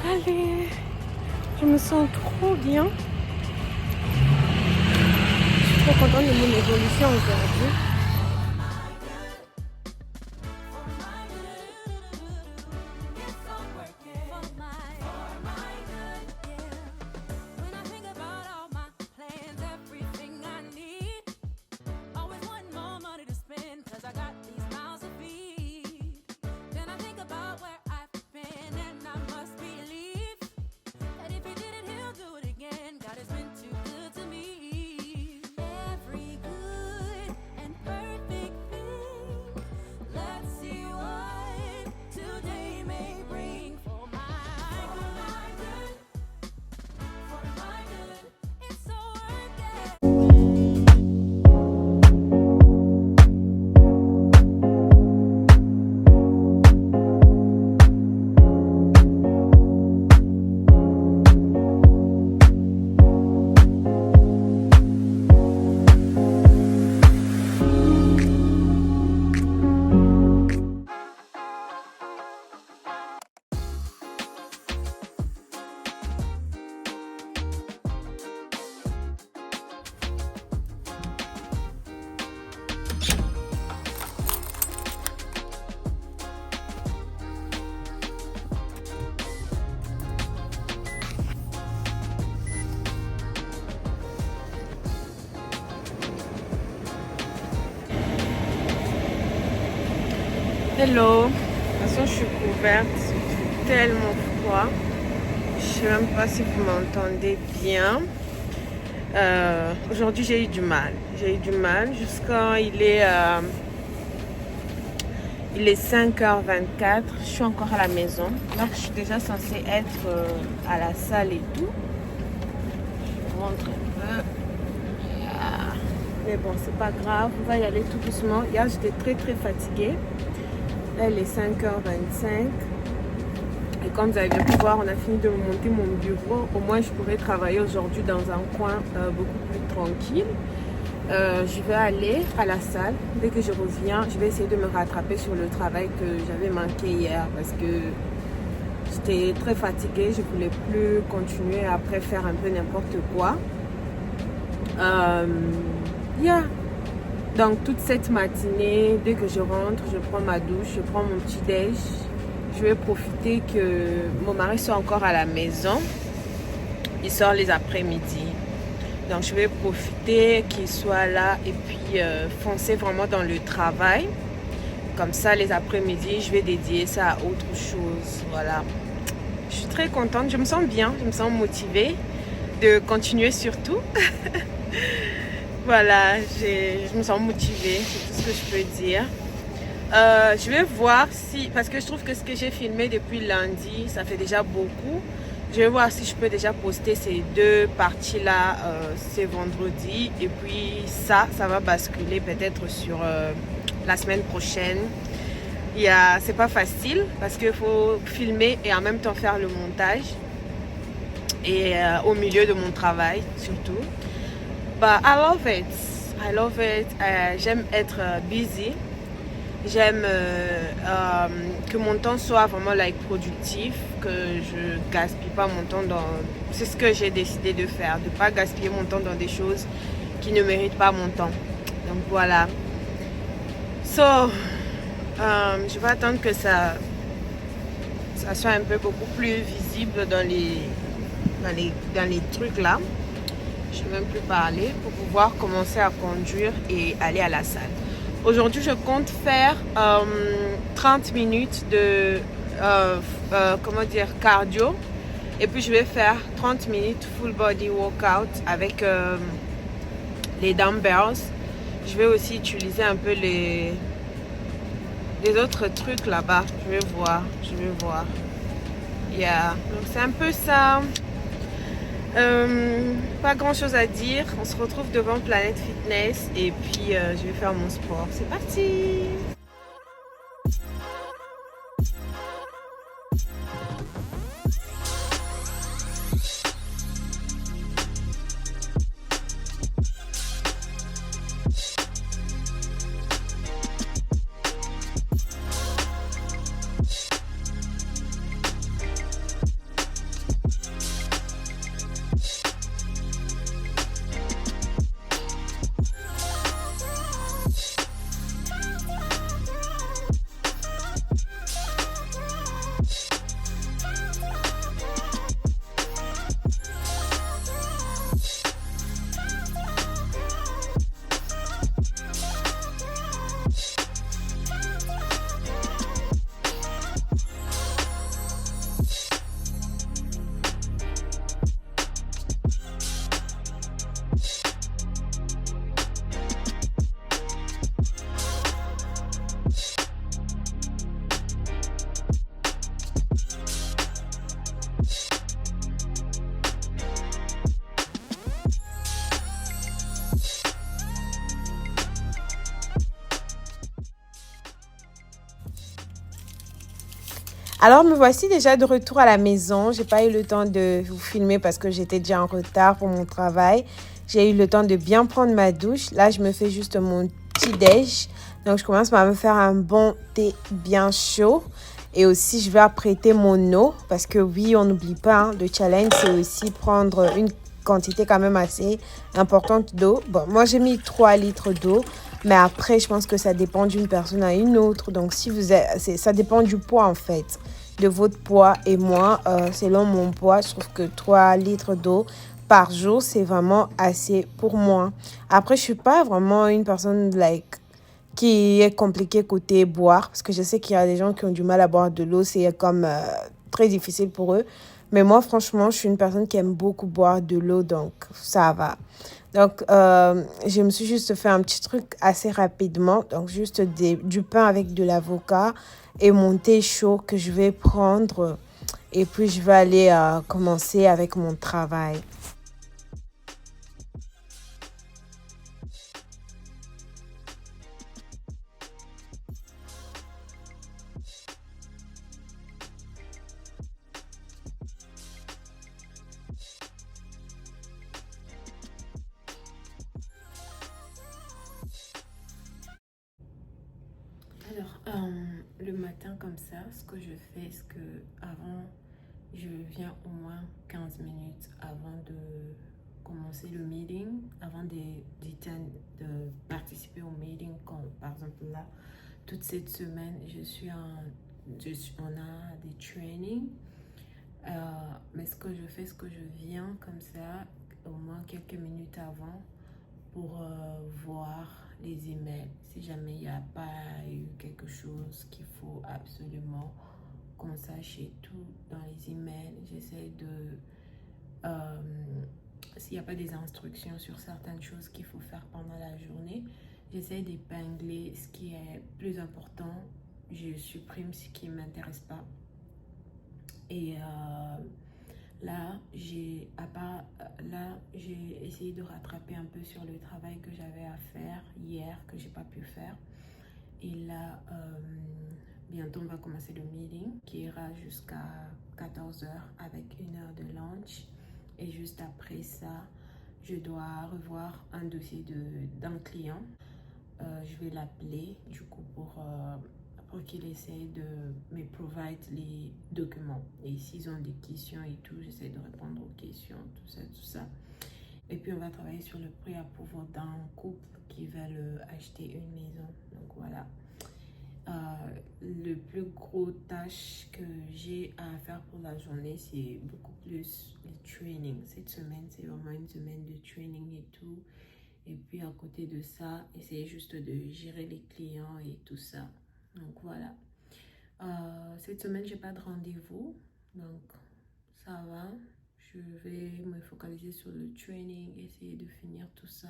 Allez, je me sens trop bien. Je suis trop contente de mon évolution aujourd'hui. Hello, de toute façon je suis couverte, il fait tellement froid. Je sais même pas si vous m'entendez bien. Aujourd'hui j'ai eu du mal. Jusqu'à il est 5h24. Je suis encore à la maison. Donc je suis déjà censée être à la salle et tout. Je rentre un peu. Mais bon, c'est pas grave, on va y aller tout doucement. Hier j'étais très fatiguée. Là, il est 5h25 et comme vous avez pu voir, on a fini de monter mon bureau. Au moins, je pourrais travailler aujourd'hui dans un coin beaucoup plus tranquille. Je vais aller à la salle. Dès que je reviens, je vais essayer de me rattraper sur le travail que j'avais manqué hier parce que j'étais très fatiguée. Je ne voulais plus continuer après faire un peu n'importe quoi. Donc toute cette matinée, dès que je rentre, je prends ma douche, je prends mon petit déj. Je vais profiter que mon mari soit encore à la maison. Il sort les après-midi. Donc je vais profiter qu'il soit là et puis foncer vraiment dans le travail. Comme ça, les après-midi, je vais dédier ça à autre chose. Voilà. Je suis très contente, je me sens bien, je me sens motivée de continuer surtout. Voilà, je me sens motivée, c'est tout ce que je peux dire. Je vais voir si, parce que je trouve que ce que j'ai filmé depuis lundi, ça fait déjà beaucoup. Je vais voir si je peux déjà poster ces deux parties-là ce vendredi. Et puis ça va basculer peut-être sur la semaine prochaine. C'est pas facile parce qu'il faut filmer et en même temps faire le montage. Et au milieu de mon travail surtout. But I love it. J'aime être busy. J'aime que mon temps soit vraiment productif, que je gaspille pas mon temps dans... C'est ce que j'ai décidé de faire, de ne pas gaspiller mon temps dans des choses qui ne méritent pas mon temps. Donc voilà. Je vais attendre que ça soit un peu beaucoup plus visible dans les trucs là. Je ne vais même plus parler pour pouvoir commencer à conduire et aller à la salle. Aujourd'hui, je compte faire 30 minutes de cardio. Et puis, je vais faire 30 minutes full body workout avec les dumbbells. Je vais aussi utiliser un peu les autres trucs là-bas. Je vais voir. Donc, c'est un peu ça. Pas grand chose à dire. On se retrouve devant Planet Fitness et puis je vais faire mon sport. C'est parti! Alors me voici déjà de retour à la maison. J'ai pas eu le temps de vous filmer parce que j'étais déjà en retard pour mon travail. J'ai eu le temps de bien prendre ma douche. Là, je me fais juste mon petit déj. Donc je commence par me faire un bon thé bien chaud. Et aussi, je vais apprêter mon eau parce que oui, on n'oublie pas, hein, le challenge, c'est aussi prendre une quantité quand même assez importante d'eau. Bon, moi, j'ai mis 3 litres d'eau. Mais après, je pense que ça dépend d'une personne à une autre. Donc, si vous êtes, ça dépend du poids, en fait, de votre poids. Et moi, selon mon poids, je trouve que 3 litres d'eau par jour, c'est vraiment assez pour moi. Après, je suis pas vraiment une personne, qui est compliquée côté boire. Parce que je sais qu'il y a des gens qui ont du mal à boire de l'eau. C'est comme très difficile pour eux. Mais moi, franchement, je suis une personne qui aime beaucoup boire de l'eau. Donc, ça va. Donc, je me suis juste fait un petit truc assez rapidement. Donc, juste du pain avec de l'avocat et mon thé chaud que je vais prendre. Et puis, je vais aller commencer avec mon travail. Alors, le matin comme ça, ce que je fais, c'est que avant, je viens au moins 15 minutes avant de commencer le meeting, avant de participer au meeting, comme par exemple là, toute cette semaine, on a des trainings. Mais ce que je fais, c'est que je viens comme ça, au moins quelques minutes avant, pour voir les emails. Si jamais il n'y a pas eu quelque chose qu'il faut absolument qu'on sache et tout dans les emails, j'essaie de... euh, s'il n'y a pas des instructions sur certaines choses qu'il faut faire pendant la journée, j'essaie d'épingler ce qui est plus important. Je supprime ce qui ne m'intéresse pas. Et là, j'ai essayé de rattraper un peu sur le travail que j'avais à faire hier, que j'ai pas pu faire. Et là, bientôt, on va commencer le meeting qui ira jusqu'à 14 heures avec 1 heure de lunch. Et juste après ça, je dois revoir un dossier d'un client. Je vais l'appeler du coup pour qu'il essaie de me provide les documents. Et s'ils ont des questions et tout, j'essaie de répondre aux questions, tout ça, tout ça. Et puis on va travailler sur le prêt à pouvoir d'un couple qui veulent acheter une maison. Donc voilà. Le plus gros tâche que j'ai à faire pour la journée, c'est beaucoup plus les trainings. Cette semaine, c'est vraiment une semaine de training et tout. Et puis à côté de ça, essayer juste de gérer les clients et tout ça. Donc voilà. Cette semaine, j'ai pas de rendez-vous. Donc ça va. Je vais me focaliser sur le training, essayer de finir tout ça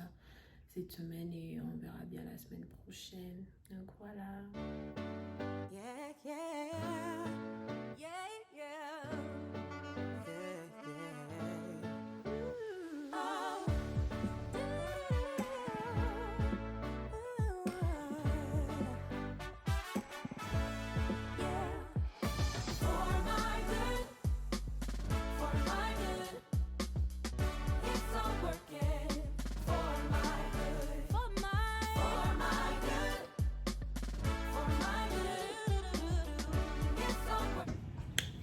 cette semaine et on verra bien la semaine prochaine. Donc voilà. Yeah, yeah. Yeah, yeah.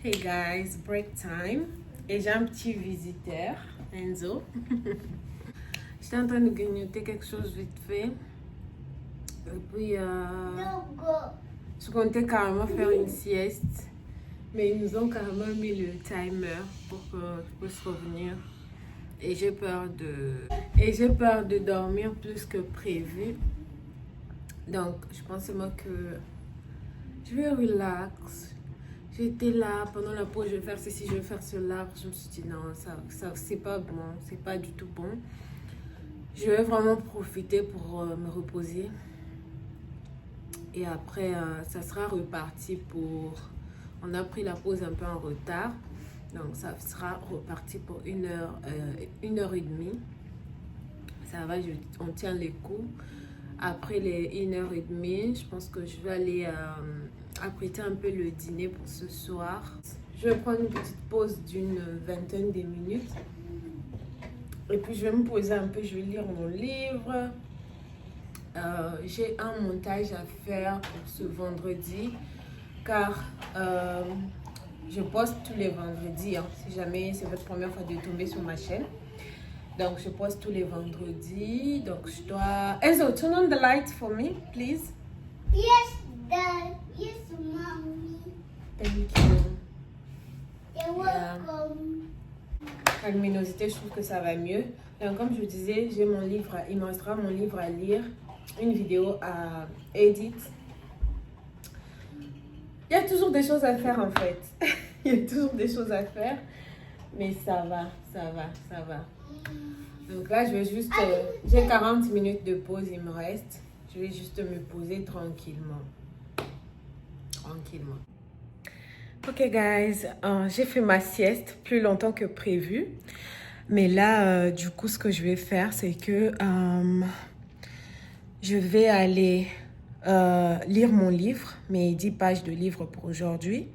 Hey guys, break time. Et j'ai un petit visiteur, Enzo. J'étais en train de grignoter quelque chose vite fait. Et puis, je comptais carrément faire une sieste. Mais ils nous ont carrément mis le timer pour que je puisse revenir. Et j'ai peur de dormir plus que prévu. Donc, je pensais moi que je vais relax. J'étais là pendant la pause, je vais faire ceci, je vais faire cela. Je me suis dit non, ça c'est pas bon, c'est pas du tout bon. Je vais vraiment profiter pour me reposer. Et après, ça sera reparti pour... On a pris la pause un peu en retard. Donc ça sera reparti pour 1 heure et demie. Ça va, on tient les coups. après les 1h30. Je pense que je vais aller apprêter un peu le dîner pour ce soir. Je vais prendre une petite pause d'une vingtaine de minutes. Et puis je vais me poser un peu, je vais lire mon livre. J'ai un montage à faire pour ce vendredi car je poste tous les vendredis, hein, si jamais c'est votre première fois de tomber sur ma chaîne. Donc je poste tous les vendredis. Donc je dois... Enzo, turn on the light for me, please. Yes, Dad. Yes, Mommy. Thank you. You're welcome. La luminosité, je trouve que ça va mieux. Donc comme je vous disais, j'ai mon livre, il me restera mon livre à lire, une vidéo à éditer. Il y a toujours des choses à faire en fait. Il y a toujours des choses à faire. Mais ça va, ça va, ça va. Donc là, je vais juste... j'ai 40 minutes de pause, il me reste. Je vais juste me poser tranquillement. Tranquillement. Ok guys, j'ai fait ma sieste plus longtemps que prévu. Mais là, du coup, ce que je vais faire, c'est que je vais aller lire mon livre, mes 10 pages de livre pour aujourd'hui.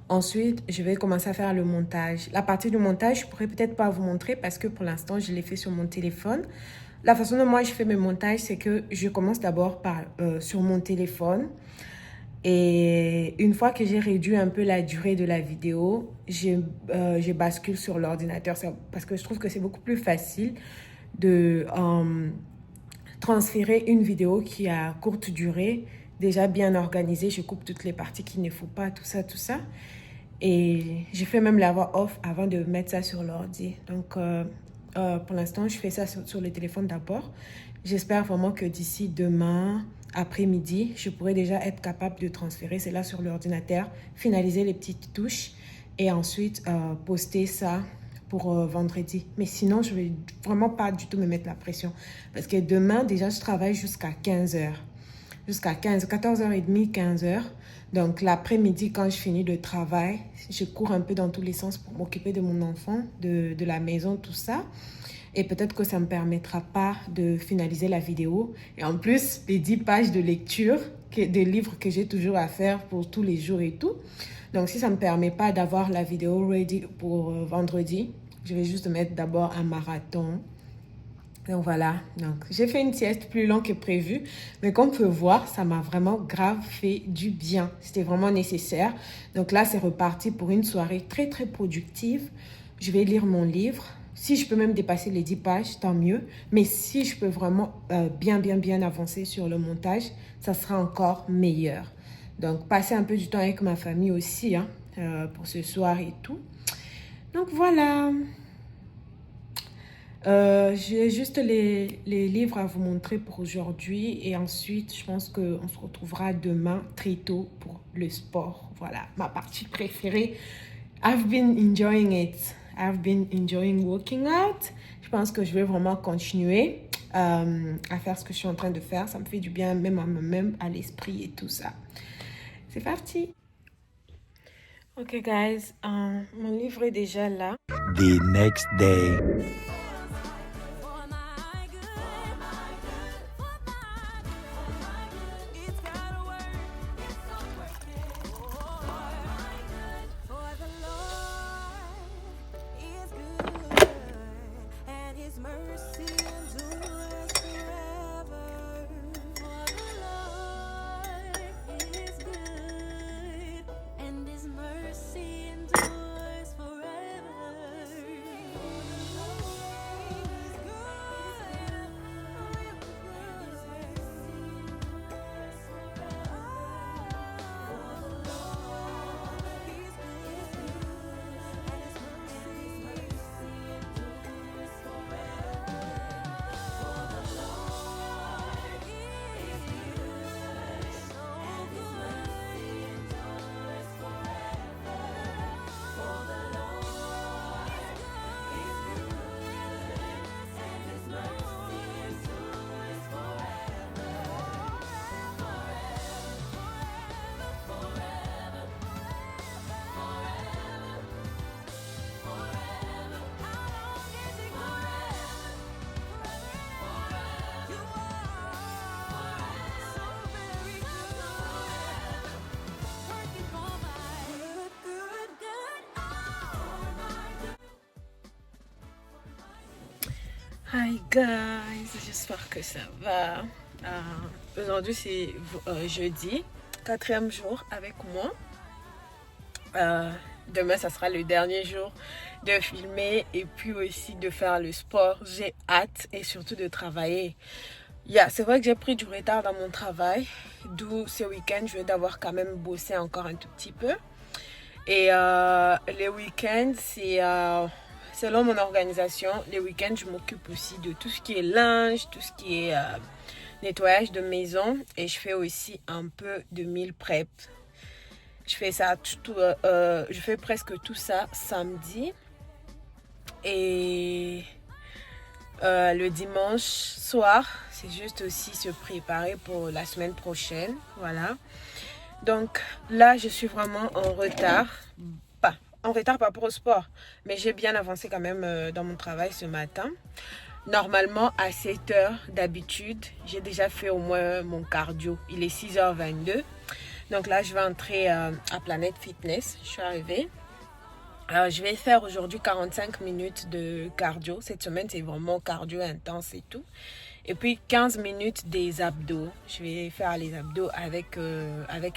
Ensuite, je vais commencer à faire le montage. La partie du montage, je pourrais peut-être pas vous montrer parce que pour l'instant, je l'ai fait sur mon téléphone. La façon dont moi je fais mes montages, c'est que je commence d'abord par sur mon téléphone. Et une fois que j'ai réduit un peu la durée de la vidéo, je bascule sur l'ordinateur parce que je trouve que c'est beaucoup plus facile de transférer une vidéo qui a courte durée, déjà bien organisée. Je coupe toutes les parties qu'il ne faut pas, tout ça, tout ça. Et je fais même la voix off avant de mettre ça sur l'ordi. Donc, pour l'instant, je fais ça sur le téléphone d'abord. J'espère vraiment que d'ici demain après-midi, je pourrai déjà être capable de transférer cela sur l'ordinateur, finaliser les petites touches et ensuite poster ça pour vendredi. Mais sinon, je ne vais vraiment pas du tout me mettre la pression. Parce que demain, déjà, je travaille jusqu'à 15h. Jusqu'à 14h30, 15h. Donc, l'après-midi, quand je finis le travail, je cours un peu dans tous les sens pour m'occuper de mon enfant, de la maison, tout ça. Et peut-être que ça ne me permettra pas de finaliser la vidéo. Et en plus, les 10 pages de lecture, des livres que j'ai toujours à faire pour tous les jours et tout. Donc, si ça ne me permet pas d'avoir la vidéo ready pour vendredi, je vais juste mettre d'abord un marathon. Donc voilà, donc j'ai fait une sieste plus longue que prévu, mais comme on peut voir, ça m'a vraiment grave fait du bien. C'était vraiment nécessaire. Donc là, c'est reparti pour une soirée très très productive. Je vais lire mon livre. Si je peux même dépasser les 10 pages, tant mieux. Mais si je peux vraiment bien avancer sur le montage, ça sera encore meilleur. Donc passer un peu du temps avec ma famille aussi, hein, pour ce soir et tout. Donc voilà. J'ai juste les livres à vous montrer pour aujourd'hui et ensuite je pense qu'on se retrouvera demain très tôt pour le sport. Voilà, ma partie préférée. I've been enjoying it. I've been enjoying working out. Je pense que je vais vraiment continuer à faire ce que je suis en train de faire. Ça me fait du bien même à moi-même, à l'esprit et tout ça. C'est parti. Ok guys, mon livre est déjà là. The next day. Hi guys, j'espère que ça va. Aujourd'hui c'est jeudi, 4e jour avec moi. Demain ça sera le dernier jour de filmer et puis aussi de faire le sport. J'ai hâte et surtout de travailler. C'est vrai que j'ai pris du retard dans mon travail, d'où ce week-end je vais devoir quand même bosser encore un tout petit peu. Et les week-ends c'est... selon mon organisation, les week-ends, je m'occupe aussi de tout ce qui est linge, tout ce qui est nettoyage de maison. Et je fais aussi un peu de meal prep. Je fais ça, je fais presque tout ça samedi. Et le dimanche soir, c'est juste aussi se préparer pour la semaine prochaine. Voilà. Donc là, je suis vraiment en retard. En retard par rapport au sport, mais j'ai bien avancé quand même dans mon travail ce matin. Normalement à 7h d'habitude, j'ai déjà fait au moins mon cardio. Il est 6h22. Donc là, je vais entrer à Planet Fitness. Je suis arrivée. Alors, je vais faire aujourd'hui 45 minutes de cardio. Cette semaine, c'est vraiment cardio intense et tout. Et puis 15 minutes des abdos. Je vais faire les abdos avec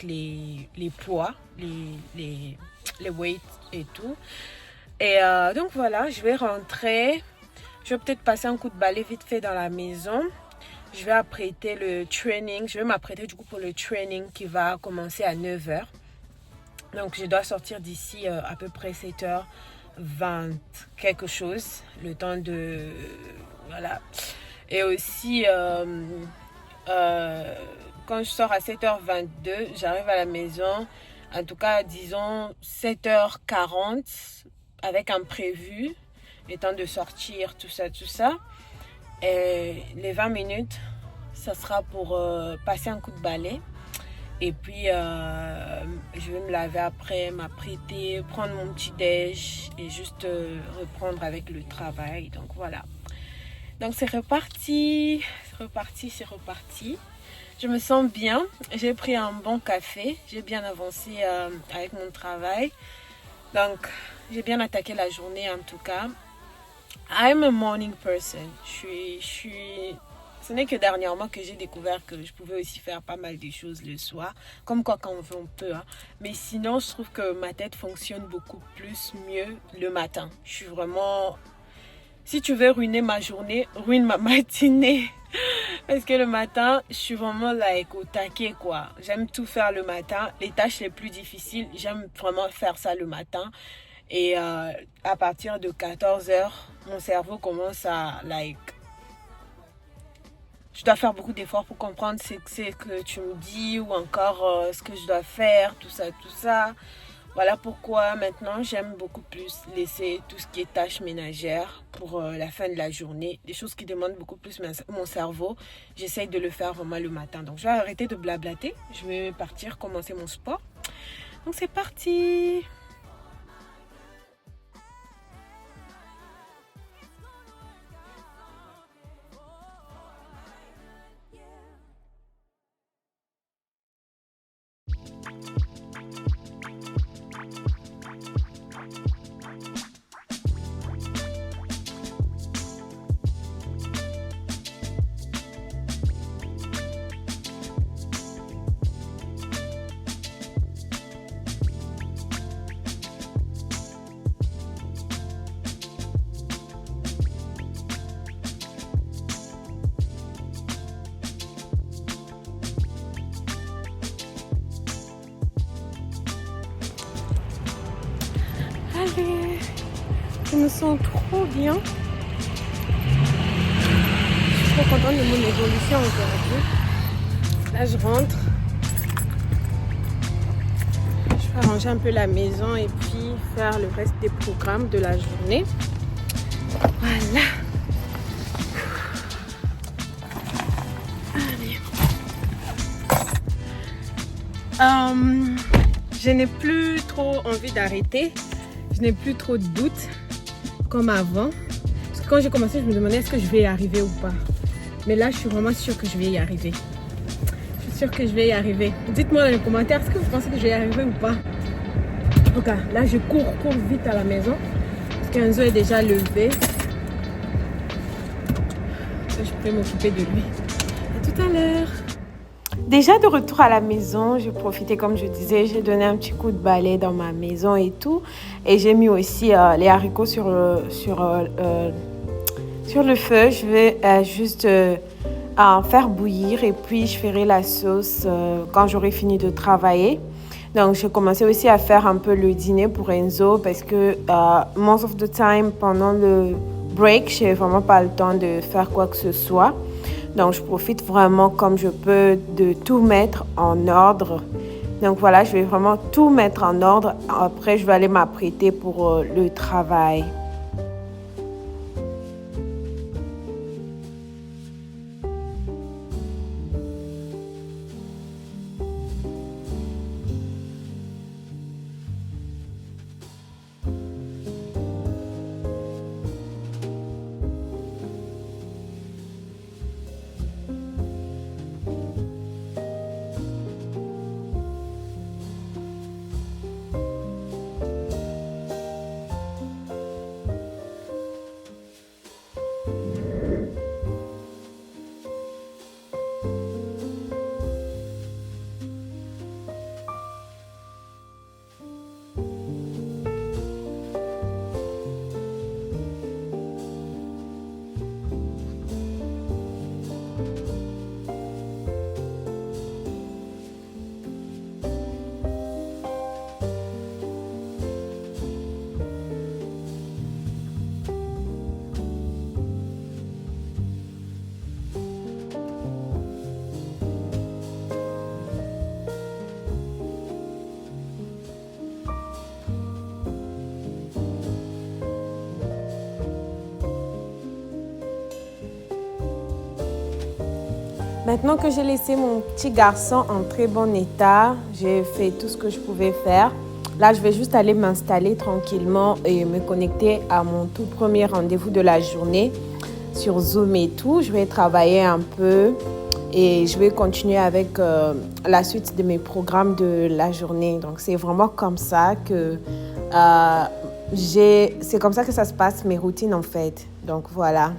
les poids, les weights et tout. Et donc voilà, je vais rentrer. Je vais peut-être passer un coup de balai vite fait dans la maison. Je vais apprêter le training. Je vais m'apprêter du coup pour le training qui va commencer à 9h. Donc je dois sortir d'ici à peu près 7h20 quelque chose. Le temps de... Voilà. Et aussi, quand je sors à 7h22, j'arrive à la maison. En tout cas, disons 7h40 avec un prévu, le temps de sortir, tout ça. Et les 20 minutes, ça sera pour passer un coup de balai. Et puis, je vais me laver après, m'apprêter, prendre mon petit déj et juste reprendre avec le travail. Donc voilà. Donc c'est reparti. Je me sens bien, j'ai pris un bon café, j'ai bien avancé avec mon travail. Donc, j'ai bien attaqué la journée en tout cas. I'm a morning person. Ce n'est que dernièrement que j'ai découvert que je pouvais aussi faire pas mal de choses le soir. Comme quoi quand on veut, on peut. Hein. Mais sinon, je trouve que ma tête fonctionne beaucoup mieux le matin. Je suis vraiment... Si tu veux ruiner ma journée, ruine ma matinée. Parce que le matin, je suis vraiment au taquet quoi. J'aime tout faire le matin. Les tâches les plus difficiles, j'aime vraiment faire ça le matin. Et à partir de 14h, mon cerveau commence à je dois faire beaucoup d'efforts pour comprendre ce que tu me dis ou encore ce que je dois faire, tout ça. Voilà pourquoi maintenant j'aime beaucoup plus laisser tout ce qui est tâches ménagères pour la fin de la journée. Des choses qui demandent beaucoup plus mon cerveau. J'essaye de le faire vraiment le matin. Donc je vais arrêter de blablater. Je vais partir commencer mon sport. Donc c'est parti! Allez, je me sens trop bien. Je suis trop contente de mon évolution aujourd'hui. Là, je rentre. Je vais arranger un peu la maison et puis faire le reste des programmes de la journée. Voilà. Allez. Je n'ai plus trop envie d'arrêter. Je n'ai plus trop de doutes comme avant. Parce que quand j'ai commencé, je me demandais est-ce que je vais y arriver ou pas. Mais là, je suis vraiment sûre que je vais y arriver. Je suis sûre que je vais y arriver. Dites-moi dans les commentaires, est-ce que vous pensez que je vais y arriver ou pas. En tout cas, là, je cours vite à la maison. Parce qu'Enzo est déjà levé. ça je pourrais m'occuper de lui. À tout à l'heure. Déjà de retour à la maison, j'ai profité, comme je disais, j'ai donné un petit coup de balai dans ma maison et tout. Et j'ai mis aussi les haricots sur le feu. Je vais juste faire bouillir et puis je ferai la sauce quand j'aurai fini de travailler. Donc, j'ai commencé aussi à faire un peu le dîner pour Enzo parce que most of the time, pendant le break, j'ai vraiment pas le temps de faire quoi que ce soit. Donc, je profite vraiment comme je peux de tout mettre en ordre. Donc, voilà, je vais vraiment tout mettre en ordre. Après, je vais aller m'apprêter pour le travail. Maintenant que j'ai laissé mon petit garçon en très bon état, j'ai fait tout ce que je pouvais faire. Là, je vais juste aller m'installer tranquillement et me connecter à mon tout premier rendez-vous de la journée sur Zoom et tout. Je vais travailler un peu et je vais continuer avec la suite de mes programmes de la journée. Donc, c'est vraiment comme ça que c'est comme ça que ça se passe, mes routines en fait. Donc, voilà.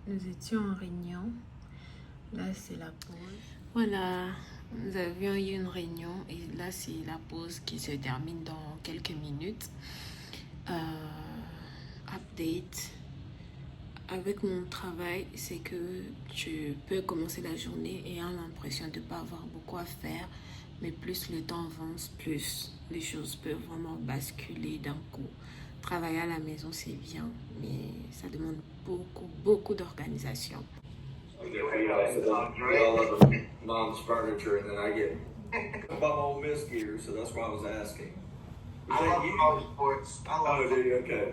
Nous étions en réunion. Là, c'est la pause. Voilà, nous avions eu une réunion et là, c'est la pause qui se termine dans quelques minutes. Update. Avec mon travail, c'est que tu peux commencer la journée et avoir l'impression de ne pas avoir beaucoup à faire. Mais plus le temps avance, plus les choses peuvent vraiment basculer d'un coup. Travailler à la maison, c'est bien, mais ça demande beaucoup d'organisation. Mom's furniture, and then I get my Ole Miss gear, so that's why I was asking. I love motorsports. I love do you? Okay.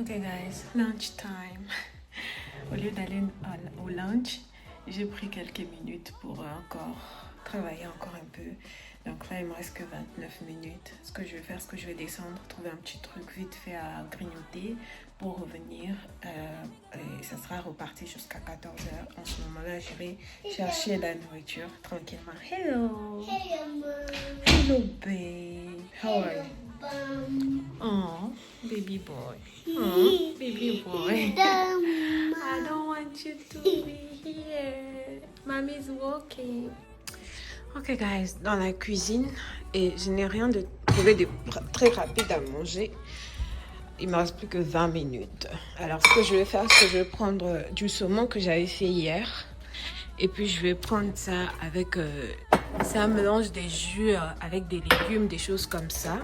Ok guys, lunch time. Au lieu d'aller au lunch, j'ai pris quelques minutes pour encore travailler encore un peu. Donc là, il me reste que 29 minutes. Ce que je vais faire, c'est que je vais descendre, trouver un petit truc vite fait à grignoter pour revenir. Et ça sera reparti jusqu'à 14h. En ce moment-là, je vais chercher la nourriture tranquillement. Hello! Hello, babe! How are you? Oh, baby boy. Oh, baby boy. I don't want you to be here. Mommy's walking. Ok guys, dans la cuisine et je n'ai rien de trouvé de très rapide à manger. Il me reste plus que 20 minutes. Alors ce que je vais faire, c'est que je vais prendre du saumon que j'avais fait hier. Et puis je vais prendre ça avec... c'est un mélange des jus avec des légumes, des choses comme ça.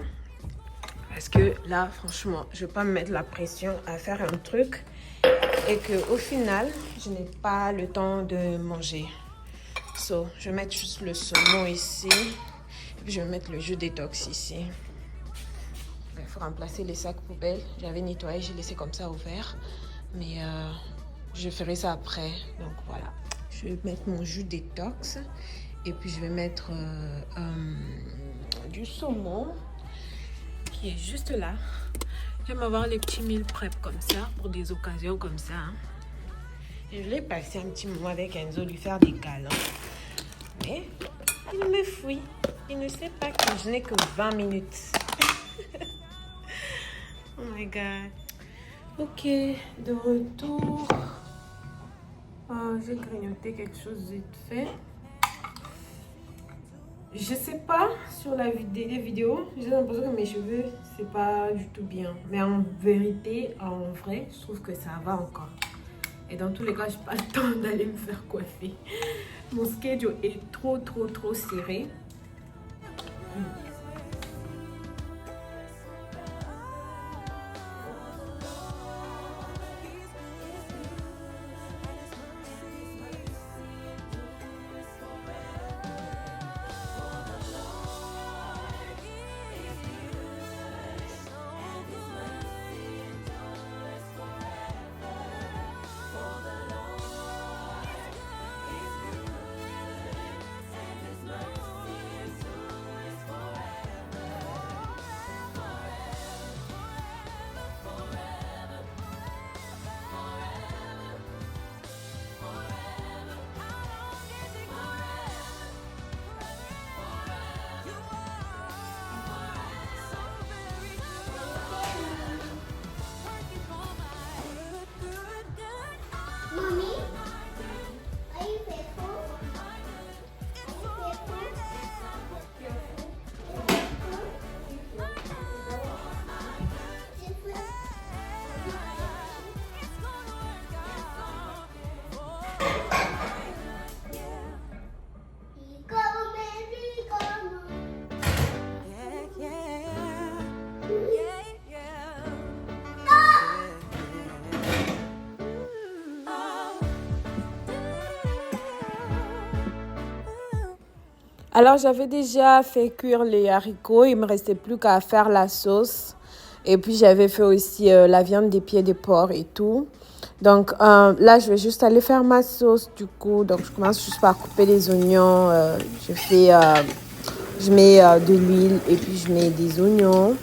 Parce que là, franchement, je ne vais pas me mettre la pression à faire un truc et qu'au final, je n'ai pas le temps de manger. So, je vais mettre juste le saumon ici. Je vais mettre le jus détox ici. Il faut remplacer les sacs poubelles. J'avais nettoyé, j'ai laissé comme ça ouvert. Mais je ferai ça après. Donc voilà. Je vais mettre mon jus détox. Et puis je vais mettre du saumon qui est juste là. J'aime avoir les petits meal prep comme ça pour des occasions comme ça. Hein. Et je l'ai passé un petit moment avec Enzo, lui faire des câlins. Mais il me fuit. Il ne sait pas que je n'ai que 20 minutes. Oh my god. Ok, de retour. J'ai grignoté quelque chose vite fait. Je sais pas sur les vidéos, j'ai l'impression que mes cheveux, c'est pas du tout bien. Mais en vérité, en vrai, je trouve que ça va encore. Et dans tous les cas, j'ai pas le temps d'aller me faire coiffer. Mon schedule est trop serré. Mommy, are you faithful? Alors, j'avais déjà fait cuire les haricots. Il me restait plus qu'à faire la sauce. Et puis, j'avais fait aussi la viande des pieds de porc et tout. Donc, là, je vais juste aller faire ma sauce, du coup. Donc, je commence juste par couper les oignons. Je mets de l'huile et puis je mets des oignons.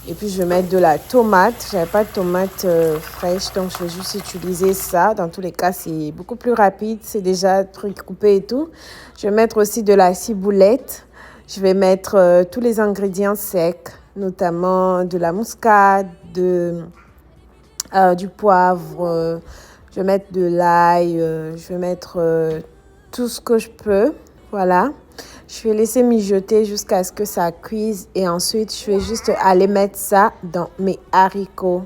Et puis, je vais mettre de la tomate. J'avais pas de tomate fraîche, donc je vais juste utiliser ça. Dans tous les cas, c'est beaucoup plus rapide. C'est déjà truc coupé et tout. Je vais mettre aussi de la ciboulette. Je vais mettre tous les ingrédients secs, notamment de la muscade, du poivre. Je vais mettre de l'ail. Je vais mettre tout ce que je peux. Voilà. Je vais laisser mijoter jusqu'à ce que ça cuise et ensuite je vais juste aller mettre ça dans mes haricots.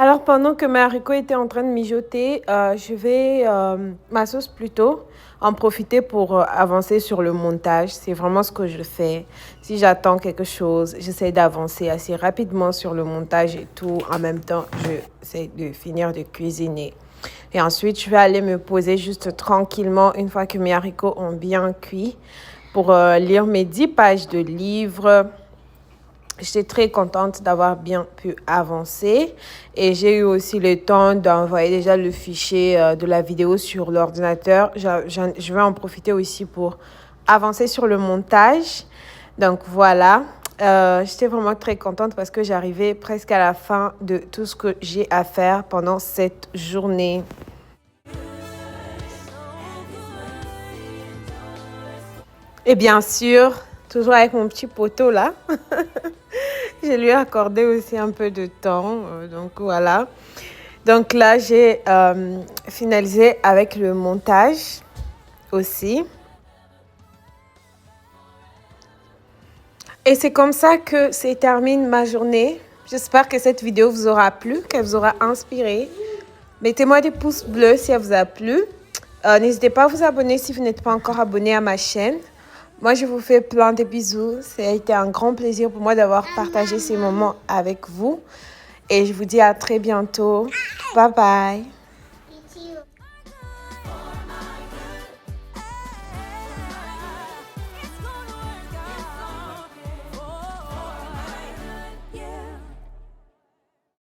Alors, pendant que mes haricots étaient en train de mijoter, je vais, ma sauce plutôt, en profiter pour avancer sur le montage. C'est vraiment ce que je fais. Si j'attends quelque chose, j'essaie d'avancer assez rapidement sur le montage et tout. En même temps, j'essaie de finir de cuisiner. Et ensuite, je vais aller me poser juste tranquillement une fois que mes haricots ont bien cuit pour lire mes 10 pages de livre. J'étais très contente d'avoir bien pu avancer et j'ai eu aussi le temps d'envoyer déjà le fichier de la vidéo sur l'ordinateur. Je vais en profiter aussi pour avancer sur le montage. Donc voilà, J'étais vraiment très contente parce que j'arrivais presque à la fin de tout ce que j'ai à faire pendant cette journée. Et bien sûr, toujours avec mon petit poteau là, je lui ai accordé aussi un peu de temps. Donc voilà. Donc là, j'ai finalisé avec le montage aussi. Et c'est comme ça que se termine ma journée. J'espère que cette vidéo vous aura plu, qu'elle vous aura inspiré. Mettez-moi des pouces bleus si elle vous a plu. N'hésitez pas à vous abonner si vous n'êtes pas encore abonné à ma chaîne. Moi, je vous fais plein de bisous. Ça a été un grand plaisir pour moi d'avoir partagé ces moments avec vous. Et je vous dis à très bientôt. Bye bye.